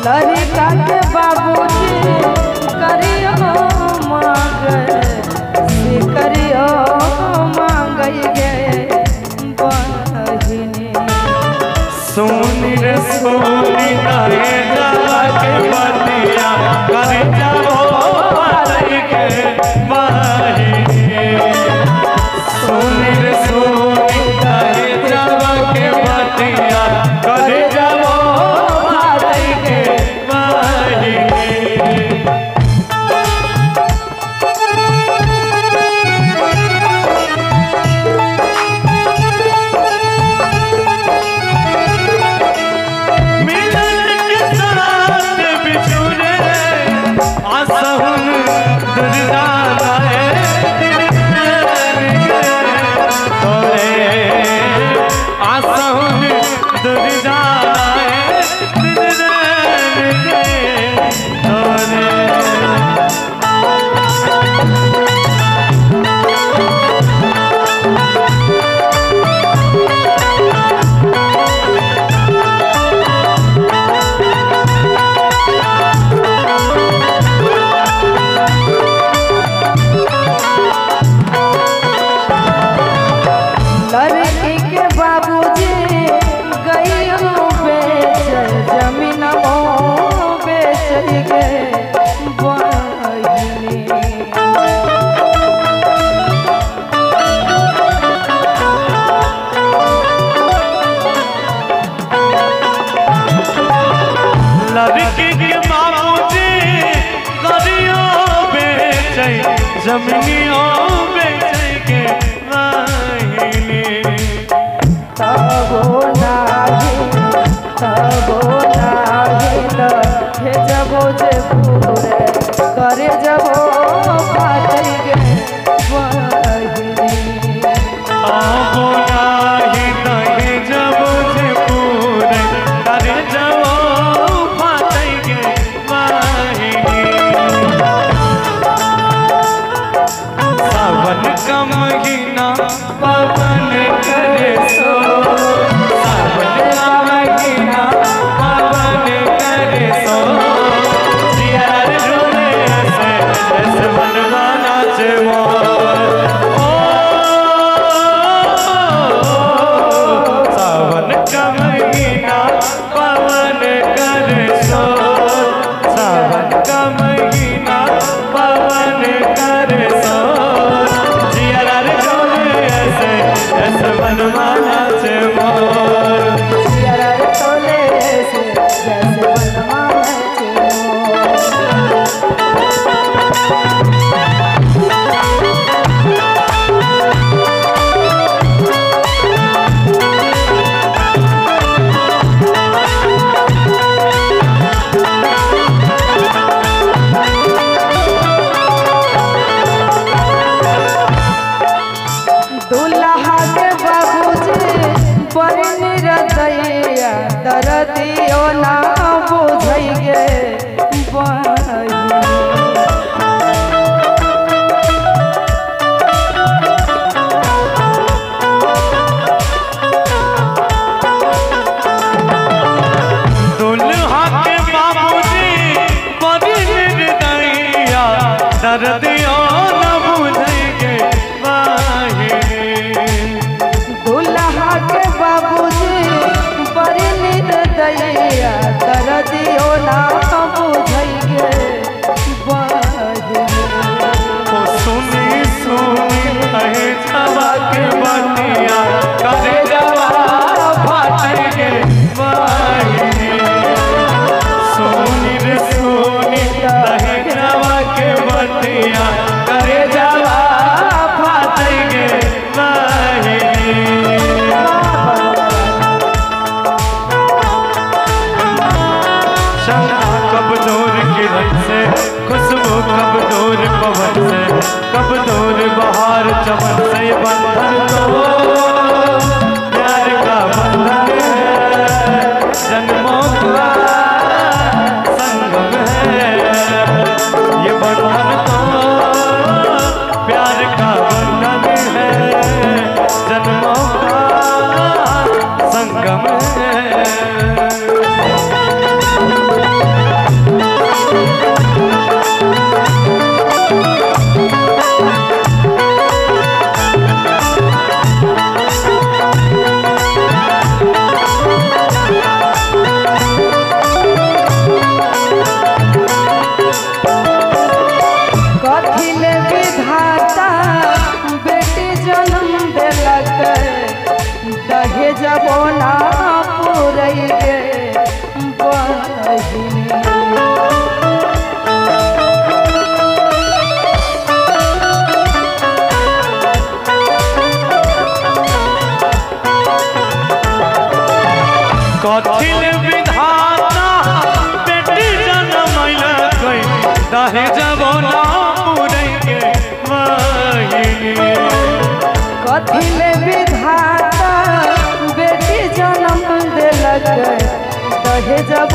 लड़का के बाबूजी करियो मांग से करियो मांगई गे बहिनी सोनी रे सोनी नाहे जाला के बतिया करे जाओ पाई के बहिनी सोनी रे सोनी नाहे जाला के बतिया करे जाओ पाई के बहिनी लड़की के बाबूजी गइयो बेच जमीन बेच गे बहिनी लड़की के बाबूजी करियो बेच जमीनियों बेच के तबो नाही भेजबो जे पूरे करे जबो पाई गे बहिनी तबो नाही नहीं जबो जे पूरे करे जबो पाई गे बहिनी सावन का महीना पवन करे सो सावन का महीना पवन करे सो यार रोने ऐसे ऐसे बनवा नाचे मोर ओ सावन का महीना पवन करे सो सावन का महीना पवन करे सो यार रोने ऐसे ऐसे बनवा नाचे मोर यार तोले से जैसे बनवा नाचे दुल्हा के बाबूजी बड़ी निरदैया दर्दियो ना बुझै गे बहिनी दुल्हा के बाबूजी बड़ी निर्दयिया दर्दियों न बुझेंगे दुल्हा के बाबूजी बड़ी निर्दयिया दर्दियो ना बुझै गे बहिनी सुनी सुनी कहे जवा के बतिया करे जवा फाटेंगे बहिनी सोनी रे सोनी कहे जवा के बतिया करे जवा फाटेंगे बहिनी शंखा कब दूर किरण से खुशबू कब दूर पवन से कब दूर बहार चमन से बंधन तो प्यार का बंधन है जन्मों का संगम है दाहे जबो ना पूरेंगे माहिनी कथिले विधाता बेटी जन्म दिलक दहे जब